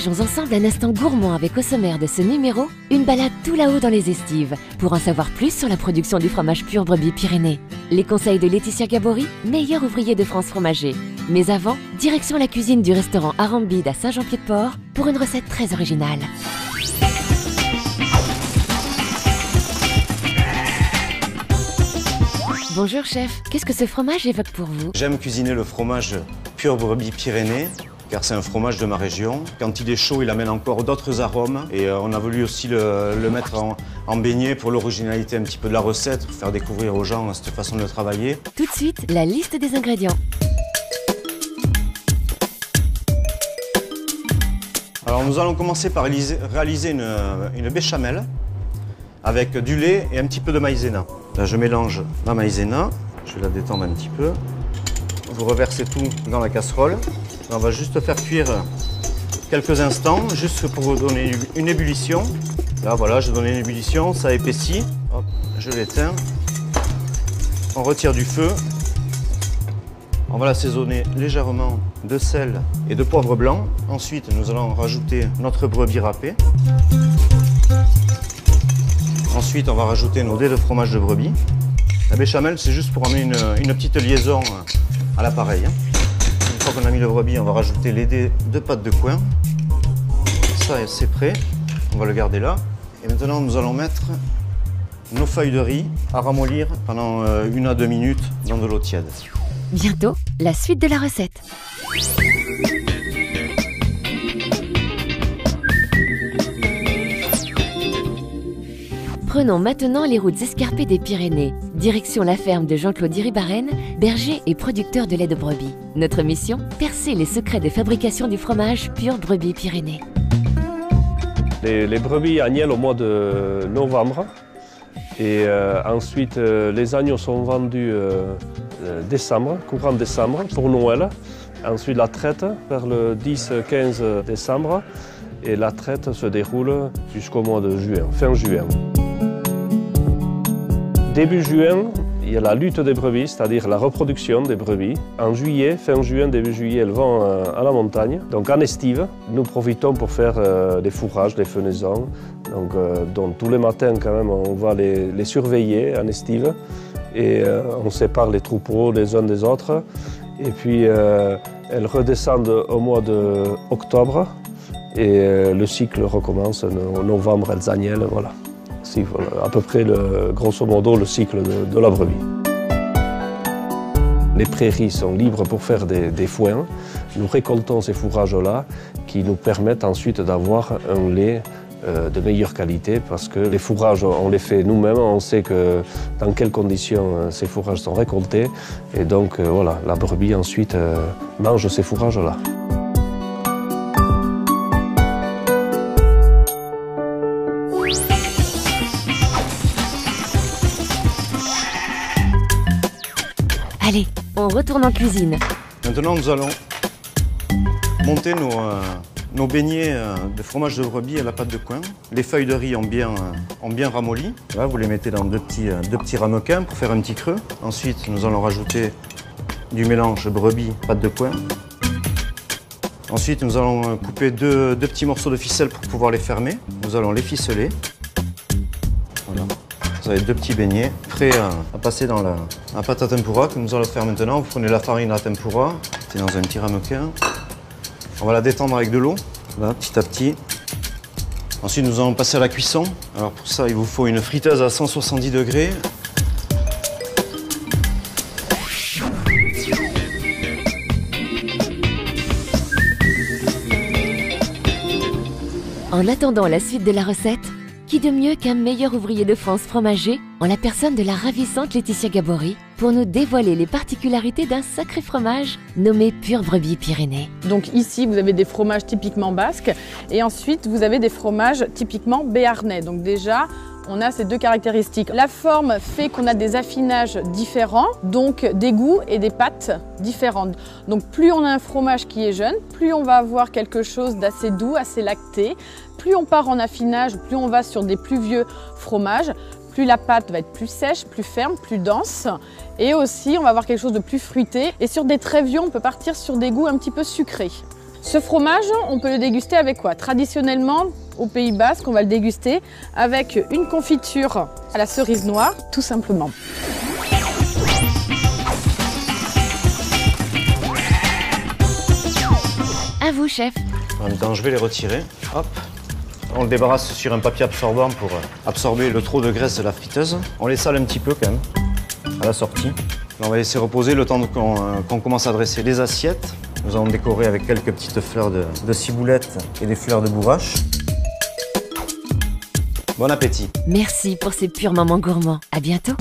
Partageons ensemble un instant gourmand avec au sommaire de ce numéro, une balade tout là-haut dans les estives, pour en savoir plus sur la production du fromage pur brebis Pyrénées. Les conseils de Laetitia Gabory, meilleure ouvrier de France fromager. Mais avant, direction la cuisine du restaurant Arambide à Saint-Jean-Pied-de-Port pour une recette très originale. Bonjour chef, qu'est-ce que ce fromage évoque pour vous? J'aime cuisiner le fromage pur brebis Pyrénées, car c'est un fromage de ma région. Quand il est chaud, il amène encore d'autres arômes. Et on a voulu aussi le mettre en beignet pour l'originalité un petit peu de la recette, pour faire découvrir aux gens cette façon de travailler. Tout de suite, la liste des ingrédients. Alors nous allons commencer par réaliser une béchamel avec du lait et un petit peu de maïzena. Là, je mélange ma maïzena, je vais la détendre un petit peu. Vous reversez tout dans la casserole. On va juste faire cuire quelques instants, juste pour donner une ébullition. Là, voilà, je donne une ébullition, ça épaissit. Hop, je l'éteins. On retire du feu. On va l'assaisonner légèrement de sel et de poivre blanc. Ensuite, nous allons rajouter notre brebis râpée. Ensuite, on va rajouter nos dés de fromage de brebis. La béchamel, c'est juste pour amener une petite liaison à l'appareil. Une fois qu'on a mis le brebis, on va rajouter les dés de pâte de coin. Ça, c'est prêt. On va le garder là. Et maintenant, nous allons mettre nos feuilles de riz à ramollir pendant 1 à 2 minutes dans de l'eau tiède. Bientôt, la suite de la recette. Prenons maintenant les routes escarpées des Pyrénées. Direction la ferme de Jean-Claude Iribarren, berger et producteur de lait de brebis. Notre mission, percer les secrets de fabrication du fromage pur brebis Pyrénées. Les brebis agnellent au mois de novembre. Et ensuite, les agneaux sont vendus décembre, courant décembre, pour Noël. Ensuite, la traite vers le 10-15 décembre. Et la traite se déroule jusqu'au mois de juin, fin juin. Début juin, il y a la lutte des brebis, c'est-à-dire la reproduction des brebis. En juillet, fin juin, début juillet, elles vont à la montagne. Donc en estive, nous profitons pour faire des fourrages, des fenaisons. Donc tous les matins, quand même, on va les surveiller en estive. Et on sépare les troupeaux les uns des autres. Et puis elles redescendent au mois d'octobre. Et le cycle recommence en novembre, elles agnellent, voilà. C'est à peu près, grosso modo, le cycle de la brebis. Les prairies sont libres pour faire des foins. Nous récoltons ces fourrages-là qui nous permettent ensuite d'avoir un lait de meilleure qualité parce que les fourrages, on les fait nous-mêmes, on sait dans quelles conditions ces fourrages sont récoltés. Et donc, voilà, la brebis ensuite mange ces fourrages-là. Allez, on retourne en cuisine. Maintenant, nous allons monter nos beignets de fromage de brebis à la pâte de coin. Les feuilles de riz ont bien ramolli. Là, vous les mettez dans deux petits ramequins pour faire un petit creux. Ensuite, nous allons rajouter du mélange brebis, pâte de coin. Ensuite, nous allons couper deux petits morceaux de ficelle pour pouvoir les fermer. Nous allons les ficeler. Voilà. Vous avez 2 petits beignets prêts à passer dans la pâte à tempura que nous allons faire maintenant. Vous prenez la farine à tempura, c'est dans un petit ramequin. On va la détendre avec de l'eau, là, petit à petit. Ensuite, nous allons passer à la cuisson. Alors pour ça, il vous faut une friteuse à 170 degrés. En attendant la suite de la recette, qui de mieux qu'un meilleur ouvrier de France fromager, en la personne de la ravissante Laetitia Gabory, pour nous dévoiler les particularités d'un sacré fromage nommé pur brebis Pyrénées. Donc ici, vous avez des fromages typiquement basques et ensuite, vous avez des fromages typiquement béarnais. Donc déjà, on a ces 2 caractéristiques. La forme fait qu'on a des affinages différents, donc des goûts et des pâtes différentes. Donc plus on a un fromage qui est jeune, plus on va avoir quelque chose d'assez doux, assez lacté. Plus on part en affinage, plus on va sur des plus vieux fromages, plus la pâte va être plus sèche, plus ferme, plus dense. Et aussi, on va avoir quelque chose de plus fruité. Et sur des très vieux, on peut partir sur des goûts un petit peu sucrés. Ce fromage, on peut le déguster avec quoi? Traditionnellement, au Pays Basque, on va le déguster avec une confiture à la cerise noire, tout simplement. À vous, chef. En même temps, je vais les retirer. Hop. On le débarrasse sur un papier absorbant pour absorber le trop de graisse de la friteuse. On les sale un petit peu quand même, à la sortie. Là, on va laisser reposer le temps qu'on commence à dresser les assiettes. Nous allons décorer avec quelques petites fleurs de ciboulette et des fleurs de bourrache. Bon appétit. Merci pour ces purs moments gourmands. À bientôt.